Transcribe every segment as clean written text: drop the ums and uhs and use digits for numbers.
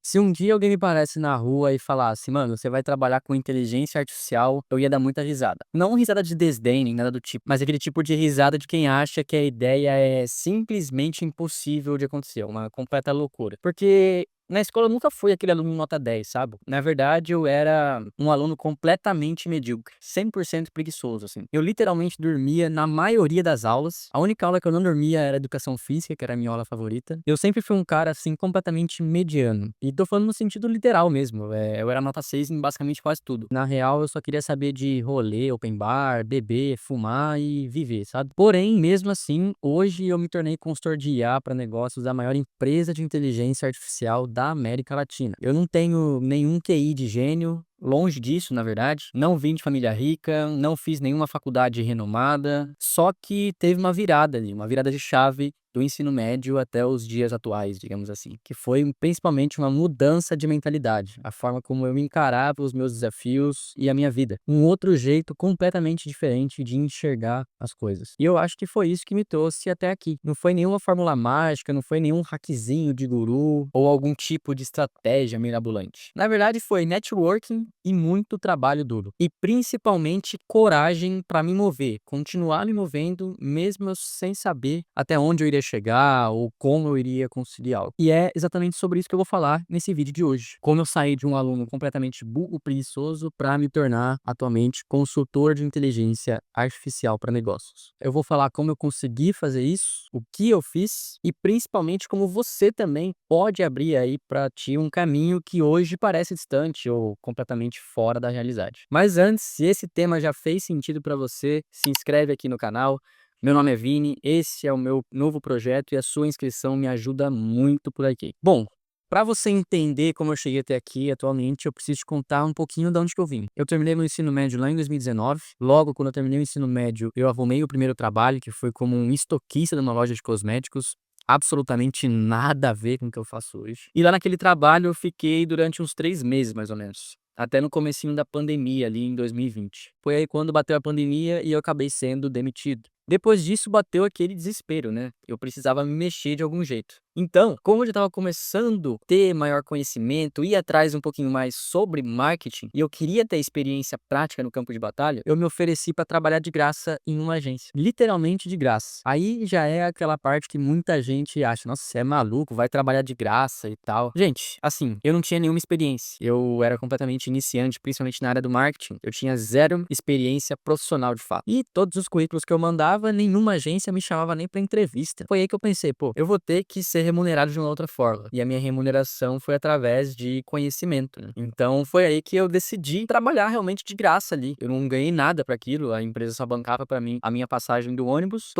Se um dia alguém me parasse na rua e falasse: "Mano, você vai trabalhar com inteligência artificial", eu ia dar muita risada. Não risada de desdém nem nada do tipo, mas aquele tipo de risada de quem acha que a ideia é simplesmente impossível de acontecer, uma completa loucura. Porque na escola eu nunca fui aquele aluno nota 10, sabe. Na verdade eu era um aluno completamente medíocre, 100% preguiçoso, assim. Eu literalmente dormia na maioria das aulas. A única aula que eu não dormia era educação física, que era a minha aula favorita. Eu sempre fui um cara, assim, completamente mediano. E tô falando no sentido literal mesmo, eu era nota 6 em basicamente quase tudo. Na real, eu só queria saber de rolê, open bar, beber, fumar e viver, sabe. Porém, mesmo assim, hoje eu me tornei consultor de IA para negócios da maior empresa de inteligência artificial da América Latina. Eu não tenho nenhum QI de gênio, longe disso, na verdade. Não vim de família rica, não fiz nenhuma faculdade renomada, só que teve uma virada ali, uma virada de chave do ensino médio até os dias atuais, digamos assim, que foi principalmente uma mudança de mentalidade, a forma como eu encarava os meus desafios e a minha vida, um outro jeito completamente diferente de enxergar as coisas. E eu acho que foi isso que me trouxe até aqui. Não foi nenhuma fórmula mágica, não foi nenhum hackzinho de guru ou algum tipo de estratégia mirabolante. Na verdade, foi networking e muito trabalho duro. E principalmente coragem para me mover, continuar me movendo, mesmo eu sem saber até onde eu iria chegar ou como eu iria conseguir algo. E é exatamente sobre isso que eu vou falar nesse vídeo de hoje. Como eu saí de um aluno completamente burro, preguiçoso, para me tornar atualmente consultor de inteligência artificial para negócios. Eu vou falar como eu consegui fazer isso, o que eu fiz e principalmente como você também pode abrir aí para ti um caminho que hoje parece distante ou completamente fora da realidade. Mas antes, se esse tema já fez sentido para você, se inscreve aqui no canal. Meu nome é Vini, esse é o meu novo projeto e a sua inscrição me ajuda muito por aqui. Bom, para você entender como eu cheguei até aqui atualmente, eu preciso te contar um pouquinho de onde que eu vim. Eu terminei meu ensino médio lá em 2019. Logo, quando eu terminei o ensino médio, eu arrumei o primeiro trabalho, que foi como um estoquista numa loja de cosméticos. Absolutamente nada a ver com o que eu faço hoje. E lá naquele trabalho eu fiquei durante uns 3 meses, mais ou menos. Até no comecinho da pandemia, ali em 2020. Foi aí quando bateu a pandemia e eu acabei sendo demitido. Depois disso bateu aquele desespero, né? Eu precisava me mexer de algum jeito. Então, como eu já estava começando a ter maior conhecimento, ir atrás um pouquinho mais sobre marketing, e eu queria ter experiência prática no campo de batalha, eu me ofereci para trabalhar de graça em uma agência. Literalmente de graça. Aí já é aquela parte que muita gente acha, nossa, você é maluco, vai trabalhar de graça e tal. Gente, assim, eu não tinha nenhuma experiência. Eu era completamente iniciante, principalmente na área do marketing. Eu tinha zero experiência profissional de fato. E todos os currículos que eu mandava, nenhuma agência me chamava nem para entrevista. Foi aí que eu pensei, pô, eu vou ter que ser remunerado de uma outra forma. E a minha remuneração foi através de conhecimento, né? Então foi aí que eu decidi trabalhar realmente de graça ali. Eu não ganhei nada para aquilo, a empresa só bancava para mim a minha passagem do ônibus.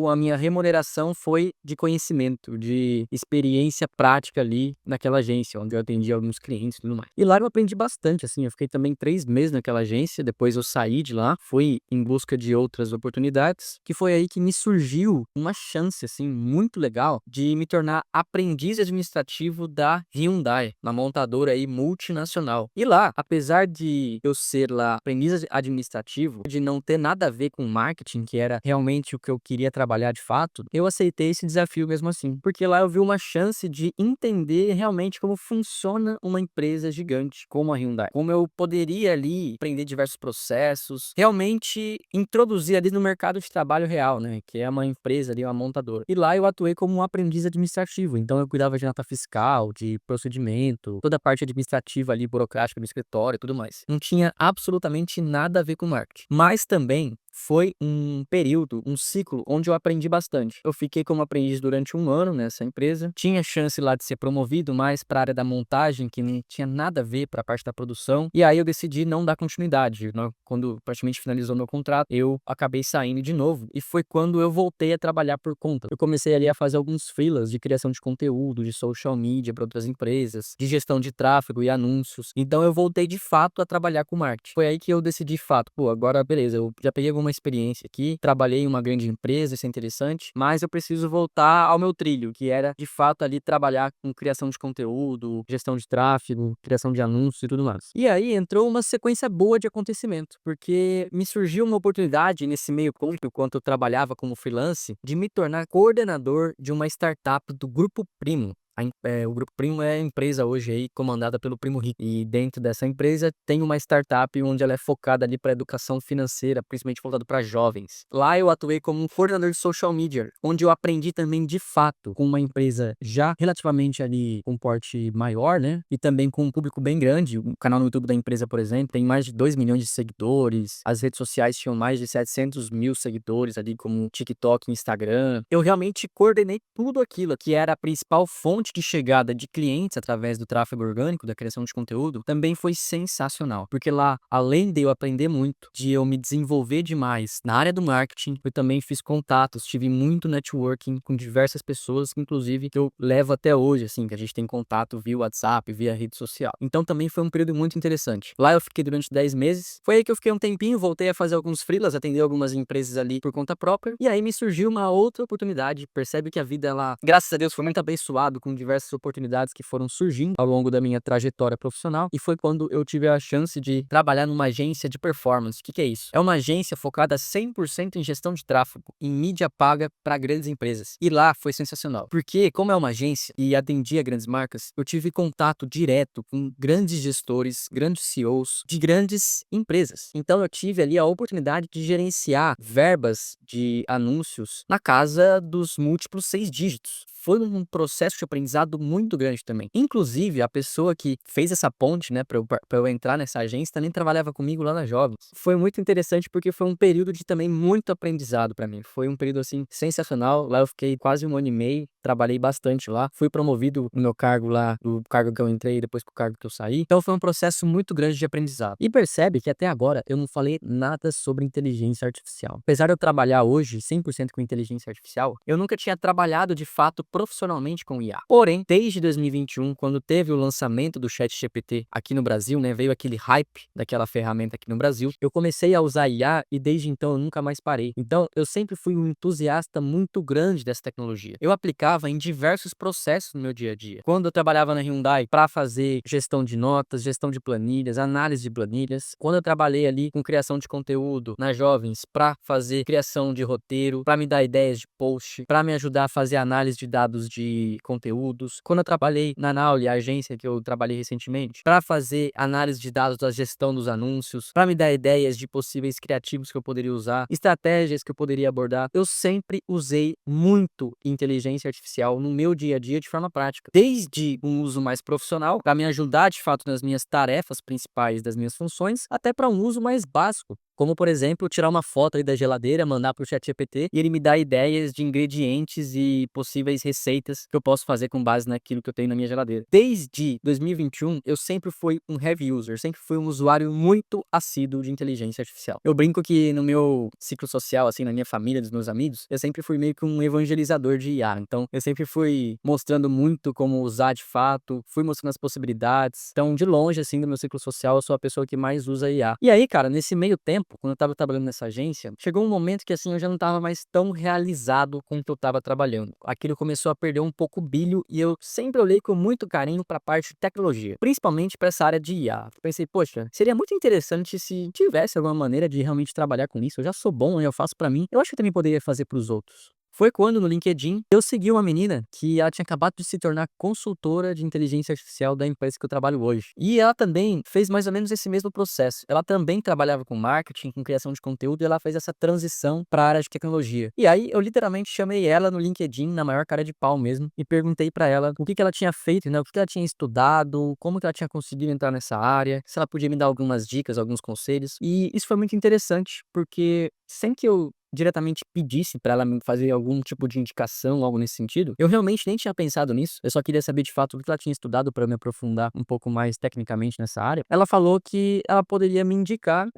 A minha remuneração foi de conhecimento, de experiência prática ali naquela agência, onde eu atendi alguns clientes e tudo mais. E lá eu aprendi bastante, assim, eu fiquei também 3 meses naquela agência, depois eu saí de lá, fui em busca de outras oportunidades, que foi aí que me surgiu uma chance, assim, muito legal de me tornar aprendiz administrativo da Hyundai, uma montadora aí multinacional. E lá, apesar de eu ser lá aprendiz administrativo, de não ter nada a ver com marketing, que era realmente o que eu queria trabalhar de fato, eu aceitei esse desafio mesmo assim, porque lá eu vi uma chance de entender realmente como funciona uma empresa gigante como a Hyundai, como eu poderia ali aprender diversos processos, realmente introduzir ali no mercado de trabalho real, né, que é uma empresa ali, uma montadora. E lá eu atuei como um aprendiz administrativo, então eu cuidava de nota fiscal, de procedimento, toda a parte administrativa ali, burocrática no escritório e tudo mais. Não tinha absolutamente nada a ver com marketing, mas também foi um período, um ciclo onde eu aprendi bastante. Eu fiquei como aprendiz durante 1 ano nessa empresa. Tinha chance lá de ser promovido mais para a área da montagem, que não tinha nada a ver para a parte da produção. E aí eu decidi não dar continuidade. Quando praticamente finalizou meu contrato, eu acabei saindo de novo. E foi quando eu voltei a trabalhar por conta. Eu comecei ali a fazer alguns freelas de criação de conteúdo, de social media para outras empresas, de gestão de tráfego e anúncios. Então eu voltei de fato a trabalhar com marketing. Foi aí que eu decidi de fato, pô, agora beleza, eu já peguei alguma experiência aqui, trabalhei em uma grande empresa, isso é interessante, mas eu preciso voltar ao meu trilho, que era de fato ali trabalhar com criação de conteúdo, gestão de tráfego, criação de anúncios e tudo mais. E aí entrou uma sequência boa de acontecimento, porque me surgiu uma oportunidade nesse meio ponto, enquanto eu trabalhava como freelance, de me tornar coordenador de uma startup do Grupo Primo. O Grupo Primo é a empresa hoje aí comandada pelo Primo Rico. E dentro dessa empresa tem uma startup onde ela é focada ali para educação financeira, principalmente voltado para jovens. Lá eu atuei como um coordenador de social media, onde eu aprendi também de fato com uma empresa já relativamente ali com porte maior, né? E também com um público bem grande. O canal no YouTube da empresa, por exemplo, tem mais de 2 milhões de seguidores. As redes sociais tinham mais de 700 mil seguidores ali, como TikTok e Instagram. Eu realmente coordenei tudo aquilo que era a principal fonte de chegada de clientes através do tráfego orgânico, da criação de conteúdo. Também foi sensacional, porque lá, além de eu aprender muito, de eu me desenvolver demais na área do marketing, eu também fiz contatos, tive muito networking com diversas pessoas, inclusive que eu levo até hoje, assim, que a gente tem contato via WhatsApp, via rede social. Então também foi um período muito interessante. Lá eu fiquei durante 10 meses, foi aí que eu fiquei um tempinho, voltei a fazer alguns freelas, atender algumas empresas ali por conta própria, e aí me surgiu uma outra oportunidade. Percebe que a vida, ela, graças a Deus, foi muito abençoado com diversas oportunidades que foram surgindo ao longo da minha trajetória profissional, e foi quando eu tive a chance de trabalhar numa agência de performance. O que é isso? É uma agência focada 100% em gestão de tráfego, em mídia paga para grandes empresas. E lá foi sensacional, porque como é uma agência e atendia grandes marcas, eu tive contato direto com grandes gestores, grandes CEOs de grandes empresas. Então eu tive ali a oportunidade de gerenciar verbas de anúncios na casa dos múltiplos 6 dígitos. Foi um processo de aprendizado muito grande também. Inclusive, a pessoa que fez essa ponte, né, pra eu entrar nessa agência, também trabalhava comigo lá na Jovens. Foi muito interessante porque foi um período de também muito aprendizado pra mim. Foi um período, assim, sensacional. Lá eu fiquei quase 1 ano e meio, trabalhei bastante lá. Fui promovido no meu cargo lá, do cargo que eu entrei, depois pro cargo que eu saí. Então foi um processo muito grande de aprendizado. E percebe que até agora eu não falei nada sobre inteligência artificial. Apesar de eu trabalhar hoje 100% com inteligência artificial, eu nunca tinha trabalhado de fato profissionalmente com IA. Porém, desde 2021, quando teve o lançamento do ChatGPT aqui no Brasil, né, veio aquele hype daquela ferramenta aqui no Brasil, eu comecei a usar IA e desde então eu nunca mais parei. Então, eu sempre fui um entusiasta muito grande dessa tecnologia. Eu aplicava em diversos processos no meu dia a dia. Quando eu trabalhava na Hyundai para fazer gestão de notas, gestão de planilhas, análise de planilhas. Quando eu trabalhei ali com criação de conteúdo na Jovens para fazer criação de roteiro, para me dar ideias de post, para me ajudar a fazer análise de dados de conteúdos. Quando eu trabalhei na Nauli, a agência que eu trabalhei recentemente, para fazer análise de dados da gestão dos anúncios, para me dar ideias de possíveis criativos que eu poderia usar, estratégias que eu poderia abordar, eu sempre usei muito inteligência artificial no meu dia a dia de forma prática. Desde um uso mais profissional, para me ajudar de fato nas minhas tarefas principais das minhas funções, até para um uso mais básico, como, por exemplo, tirar uma foto aí da geladeira, mandar para o ChatGPT e ele me dá ideias de ingredientes e possíveis receitas que eu posso fazer com base naquilo que eu tenho na minha geladeira. Desde 2021, eu sempre fui um heavy user, sempre fui um usuário muito assíduo de inteligência artificial. Eu brinco que no meu ciclo social, assim, na minha família, dos meus amigos, eu sempre fui meio que um evangelizador de IA. Então, eu sempre fui mostrando muito como usar de fato, fui mostrando as possibilidades. Então, de longe, assim, do meu ciclo social, eu sou a pessoa que mais usa IA. E aí, cara, nesse meio tempo, quando eu tava trabalhando nessa agência, chegou um momento que, assim, eu já não tava mais tão realizado com o que eu tava trabalhando. Aquilo começou a perder um pouco o brilho e eu sempre olhei com muito carinho pra parte de tecnologia, principalmente pra essa área de IA. Pensei, poxa, seria muito interessante se tivesse alguma maneira de realmente trabalhar com isso. Eu já sou bom, né? Eu faço pra mim. Eu acho que eu também poderia fazer pros outros. Foi quando no LinkedIn eu segui uma menina que ela tinha acabado de se tornar consultora de inteligência artificial da empresa que eu trabalho hoje. E ela também fez mais ou menos esse mesmo processo. Ela também trabalhava com marketing, com criação de conteúdo e ela fez essa transição para a área de tecnologia. E aí eu literalmente chamei ela no LinkedIn, na maior cara de pau mesmo, e perguntei para ela o que ela tinha feito, né? O que ela tinha estudado, como que ela tinha conseguido entrar nessa área, se ela podia me dar algumas dicas, alguns conselhos. E isso foi muito interessante, porque sem que eu diretamente pedisse para ela me fazer algum tipo de indicação, algo nesse sentido, eu realmente nem tinha pensado nisso. Eu só queria saber de fato o que ela tinha estudado para me aprofundar um pouco mais tecnicamente nessa área. Ela falou que ela poderia me indicar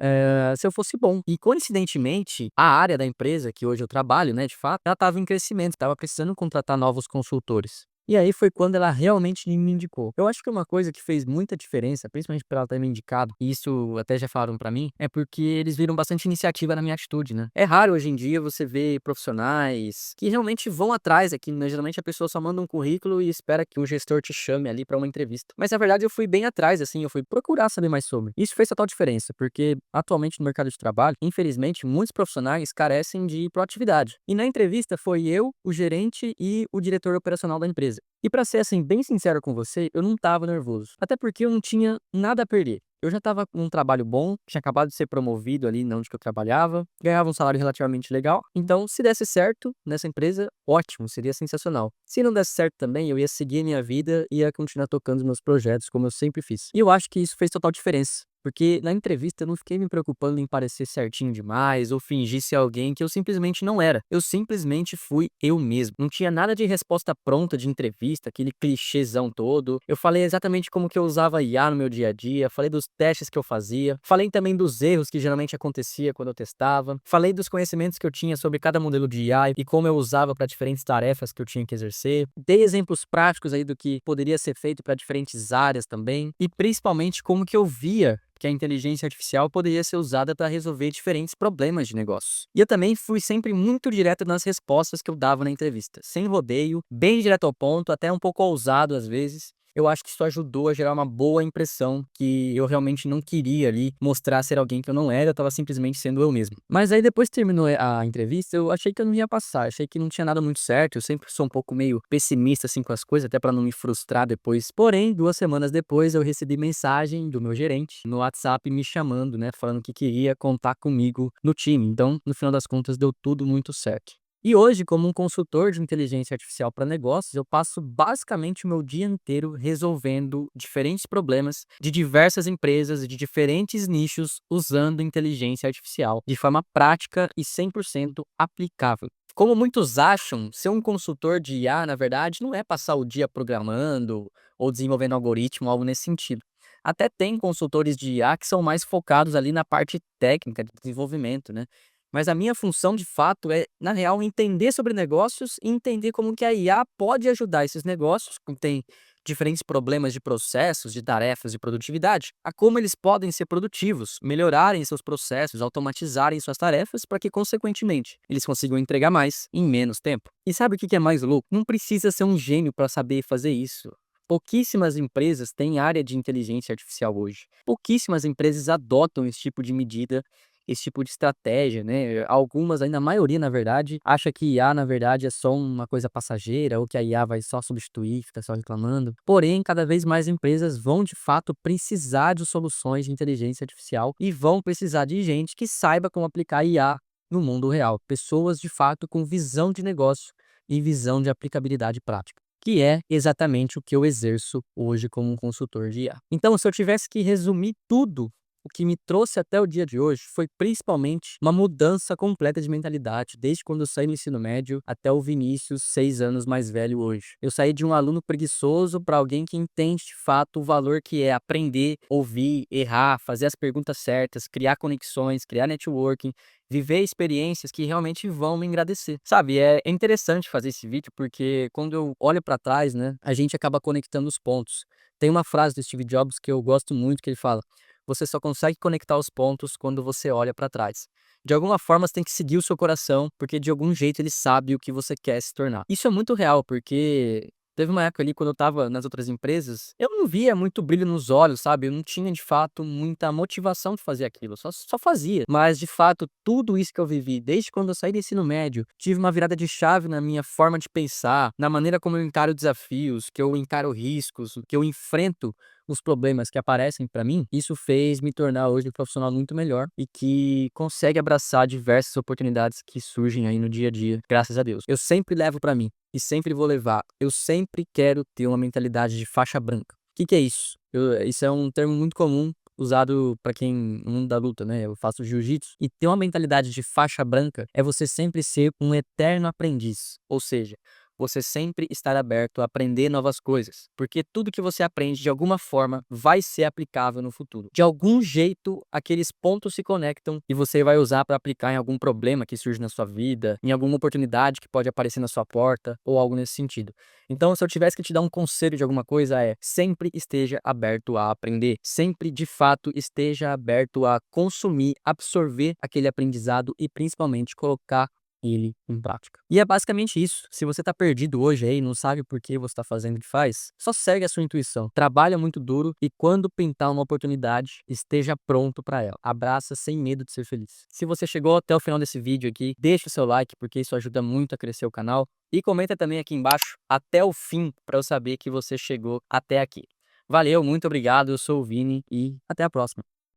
se eu fosse bom. E coincidentemente, a área da empresa que hoje eu trabalho, né, de fato, ela estava em crescimento, estava precisando contratar novos consultores. E aí foi quando ela realmente me indicou. Eu acho que uma coisa que fez muita diferença, principalmente por ela ter me indicado, e isso até já falaram pra mim, é porque eles viram bastante iniciativa na minha atitude, né? É raro hoje em dia você ver profissionais que realmente vão atrás aqui, né? Geralmente a pessoa só manda um currículo e espera que o gestor te chame ali pra uma entrevista. Mas na verdade eu fui bem atrás, assim, eu fui procurar saber mais sobre. Isso fez total diferença, porque atualmente no mercado de trabalho, infelizmente, muitos profissionais carecem de proatividade. E na entrevista foi eu, o gerente e o diretor operacional da empresa. E pra ser, assim, bem sincero com você, eu não estava nervoso, até porque eu não tinha nada a perder. Eu já estava com um trabalho bom, tinha acabado de ser promovido ali na onde que eu trabalhava, ganhava um salário relativamente legal, então se desse certo nessa empresa, ótimo, seria sensacional. Se não desse certo também, eu ia seguir minha vida e ia continuar tocando os meus projetos como eu sempre fiz. E eu acho que isso fez total diferença. Porque na entrevista eu não fiquei me preocupando em parecer certinho demais ou fingir ser alguém que eu simplesmente não era. Eu simplesmente fui eu mesmo. Não tinha nada de resposta pronta de entrevista, aquele clichêzão todo. Eu falei exatamente como que eu usava IA no meu dia a dia, falei dos testes que eu fazia, falei também dos erros que geralmente acontecia quando eu testava, falei dos conhecimentos que eu tinha sobre cada modelo de IA e como eu usava para diferentes tarefas que eu tinha que exercer. Dei exemplos práticos aí do que poderia ser feito para diferentes áreas também e principalmente como que eu via que a inteligência artificial poderia ser usada para resolver diferentes problemas de negócios. E eu também fui sempre muito direto nas respostas que eu dava na entrevista, sem rodeio, bem direto ao ponto, até um pouco ousado às vezes. Eu acho que isso ajudou a gerar uma boa impressão que eu realmente não queria ali mostrar ser alguém que eu não era, eu estava simplesmente sendo eu mesmo. Mas aí depois que terminou a entrevista, eu achei que eu não ia passar, achei que não tinha nada muito certo, eu sempre sou um pouco meio pessimista assim com as coisas, até para não me frustrar depois. Porém, 2 semanas depois eu recebi mensagem do meu gerente no WhatsApp me chamando, né, falando que queria contar comigo no time. Então, no final das contas, deu tudo muito certo. E hoje, como um consultor de inteligência artificial para negócios, eu passo basicamente o meu dia inteiro resolvendo diferentes problemas de diversas empresas e de diferentes nichos usando inteligência artificial de forma prática e 100% aplicável. Como muitos acham, ser um consultor de IA, na verdade, não é passar o dia programando ou desenvolvendo algoritmo, algo nesse sentido. Até tem consultores de IA que são mais focados ali na parte técnica de desenvolvimento, né? Mas a minha função de fato é, na real, entender sobre negócios e entender como que a IA pode ajudar esses negócios, que tem diferentes problemas de processos, de tarefas de produtividade, a como eles podem ser produtivos, melhorarem seus processos, automatizarem suas tarefas para que, consequentemente, eles consigam entregar mais em menos tempo. E sabe o que é mais louco? Não precisa ser um gênio para saber fazer isso. Pouquíssimas empresas têm área de inteligência artificial hoje. Pouquíssimas empresas adotam esse tipo de medida, esse tipo de estratégia, né? Algumas, ainda a maioria, na verdade, acha que IA, na verdade, é só uma coisa passageira ou que a IA vai só substituir, fica só reclamando. Porém, cada vez mais empresas vão, de fato, precisar de soluções de inteligência artificial e vão precisar de gente que saiba como aplicar IA no mundo real. Pessoas, de fato, com visão de negócio e visão de aplicabilidade prática, que é exatamente o que eu exerço hoje como um consultor de IA. Então, se eu tivesse que resumir tudo, o que me trouxe até o dia de hoje foi principalmente uma mudança completa de mentalidade, desde quando eu saí do ensino médio até o Vinícius, 6 anos mais velho hoje. Eu saí de um aluno preguiçoso para alguém que entende de fato o valor que é aprender, ouvir, errar, fazer as perguntas certas, criar conexões, criar networking, viver experiências que realmente vão me agradecer. Sabe, é interessante fazer esse vídeo porque quando eu olho para trás, né, a gente acaba conectando os pontos. Tem uma frase do Steve Jobs que eu gosto muito que ele fala: "Você só consegue conectar os pontos quando você olha para trás". De alguma forma, você tem que seguir o seu coração, porque de algum jeito ele sabe o que você quer se tornar. Isso é muito real, porque teve uma época ali quando eu estava nas outras empresas, eu não via muito brilho nos olhos, sabe, eu não tinha de fato muita motivação de fazer aquilo, eu só fazia. Mas de fato, tudo isso que eu vivi, desde quando eu saí do ensino médio, tive uma virada de chave na minha forma de pensar, na maneira como eu encaro desafios, que eu encaro riscos, que eu enfrento os problemas que aparecem para mim, isso fez me tornar hoje um profissional muito melhor e que consegue abraçar diversas oportunidades que surgem aí no dia a dia, graças a Deus. Eu sempre levo para mim e sempre vou levar. Eu sempre quero ter uma mentalidade de faixa branca. O que que é isso? Isso é um termo muito comum usado para quem no mundo da luta, né? Eu faço jiu-jitsu e ter uma mentalidade de faixa branca é você sempre ser um eterno aprendiz, ou seja, você sempre estar aberto a aprender novas coisas, porque tudo que você aprende de alguma forma vai ser aplicável no futuro. De algum jeito, aqueles pontos se conectam e você vai usar para aplicar em algum problema que surge na sua vida, em alguma oportunidade que pode aparecer na sua porta ou algo nesse sentido. Então, se eu tivesse que te dar um conselho de alguma coisa é: sempre esteja aberto a aprender, sempre de fato esteja aberto a consumir, absorver aquele aprendizado e principalmente colocar ele em prática. E é basicamente isso. Se você tá perdido hoje aí, não sabe por que você tá fazendo o que faz, só segue a sua intuição. Trabalha muito duro e quando pintar uma oportunidade, esteja pronto para ela. Abraça sem medo de ser feliz. Se você chegou até o final desse vídeo aqui, deixa o seu like porque isso ajuda muito a crescer o canal e comenta também aqui embaixo até o fim para eu saber que você chegou até aqui. Valeu, muito obrigado, eu sou o Vini e até a próxima.